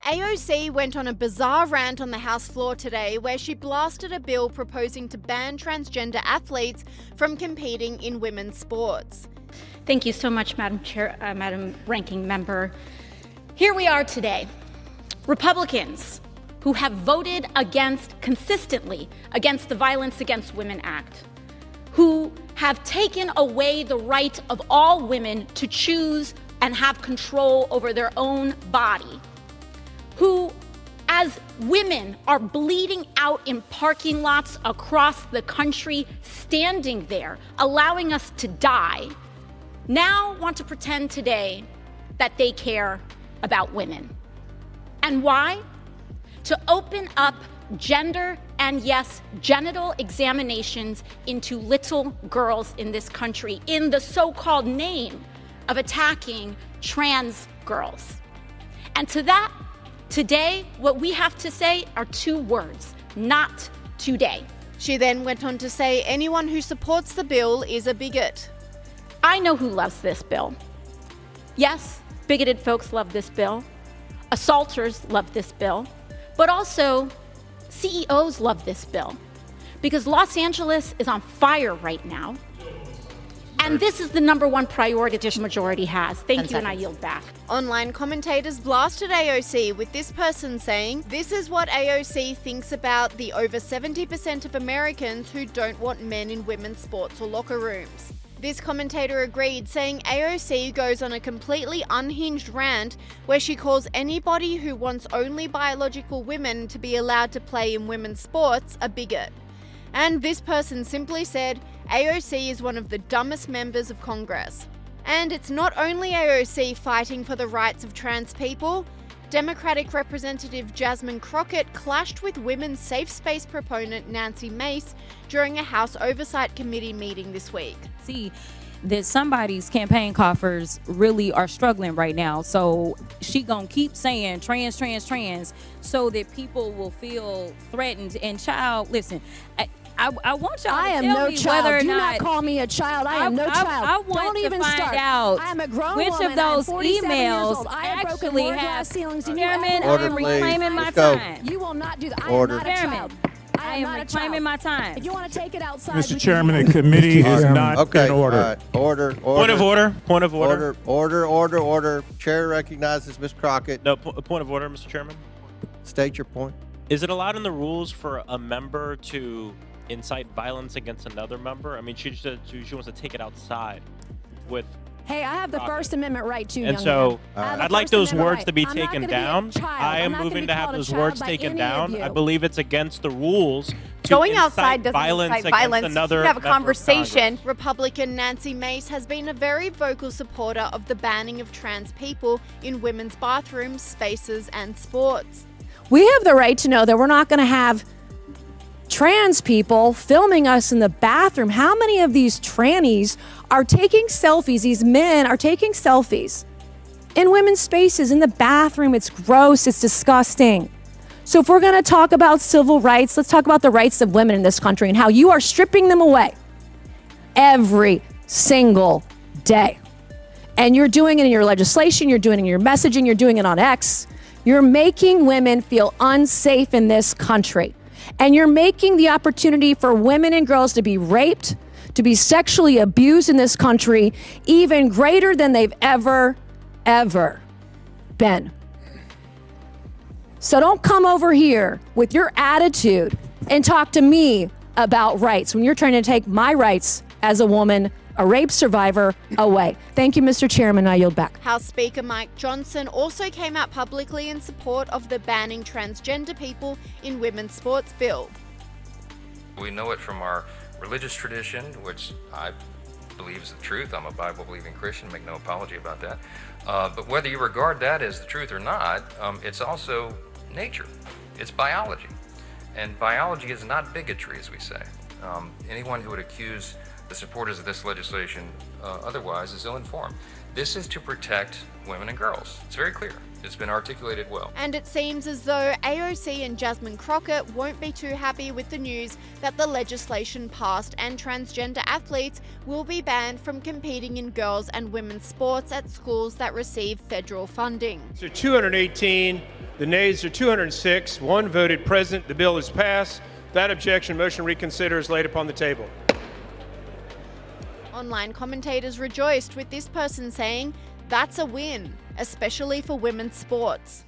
AOC went on a bizarre rant on the House floor today where she blasted a bill proposing to ban transgender athletes from competing in women's sports. Thank you so much, Madam Chair, Madam Ranking Member. Here we are today, Republicans who have voted consistently against the Violence Against Women Act, who have taken away the right of all women to choose and have control over their own body, who, as women, are bleeding out in parking lots across the country, standing there, allowing us to die, now want to pretend today that they care about women. And why? To open up gender and, yes, genital examinations into little girls in this country in the so-called name of attacking trans girls. And to that, today, what we have to say are two words: not today. She then went on to say anyone who supports the bill is a bigot. I know who loves this bill. Yes, bigoted folks love this bill. Assaulters love this bill. But also, CEOs love this bill. Because Los Angeles is on fire right now. And this is the #1 priority this majority has. Thank you, and I yield back. Online commentators blasted AOC with this person saying, "This is what AOC thinks about the over 70% of Americans who don't want men in women's sports or locker rooms." This commentator agreed, saying AOC goes on a completely unhinged rant where she calls anybody who wants only biological women to be allowed to play in women's sports a bigot. And this person simply said, AOC is one of the dumbest members of Congress. And it's not only AOC fighting for the rights of trans people. Democratic Representative Jasmine Crockett clashed with women's safe space proponent Nancy Mace during a House Oversight Committee meeting this week. See that somebody's campaign coffers really are struggling right now. So she gonna keep saying trans, trans, trans so that people will feel threatened. And child, listen, I want y'all to tell me whether or not. Do not call me a child. I am no child. I want Don't to even find start. out I am a grown which woman. of those I am 47 years emails old. I have broken actually more have. glass ceilings than you Chairman, ever I will. am reclaiming my Let's go. time. You will not do that. Order. I am not a Chairman, child. I am reclaiming my time. If you want to take it outside, Mr. Chairman, the committee is not Okay. in order. All right. Order. Point of order. Point of order. Order. Chair recognizes Ms. Crockett. No, point of order, Mr. Chairman. State your point. Is it allowed in the rules for a member to incite violence against another member? I mean, she wants to take it outside with. Hey, I have the First Amendment right too, And young so man. I have the I'd like First those Amendment words right. to be I'm not taken gonna be a down. child. I I'm am not gonna moving be to have called a those child words by taken any down. of you. I believe it's against the rules to Going incite outside doesn't violence incite against violence. another You have a member of conversation. Congress. Republican Nancy Mace has been a very vocal supporter of the banning of trans people in women's bathrooms, spaces, and sports. We have the right to know that we're not going to have trans people filming us in the bathroom. How many of these trannies are taking selfies? These men are taking selfies in women's spaces, in the bathroom. It's gross. It's disgusting. So if we're going to talk about civil rights, let's talk about the rights of women in this country and how you are stripping them away every single day. And you're doing it in your legislation. You're doing it in your messaging. You're doing it on X. You're making women feel unsafe in this country. And you're making the opportunity for women and girls to be raped, to be sexually abused in this country, even greater than they've ever been. So don't come over here with your attitude and talk to me about rights when you're trying to take my rights as a woman, a rape survivor, away. Thank you, Mr. Chairman. I yield back. House Speaker Mike Johnson also came out publicly in support of the banning transgender people in women's sports bill. We know it from our religious tradition, which I believe is the truth. I'm a Bible-believing Christian, make no apology about that. But whether you regard that as the truth or not, it's also nature. It's biology. And biology is not bigotry, as we say. Anyone who would accuse the supporters of this legislation otherwise is ill-informed. This is to protect women and girls. It's very clear. It's been articulated well. And it seems as though AOC and Jasmine Crockett won't be too happy with the news that the legislation passed and transgender athletes will be banned from competing in girls' and women's sports at schools that receive federal funding. So 218, the nays are 206, one voted present. The bill is passed. That objection, motion reconsider is laid upon the table. Online commentators rejoiced with this person saying, "That's a win, especially for women's sports."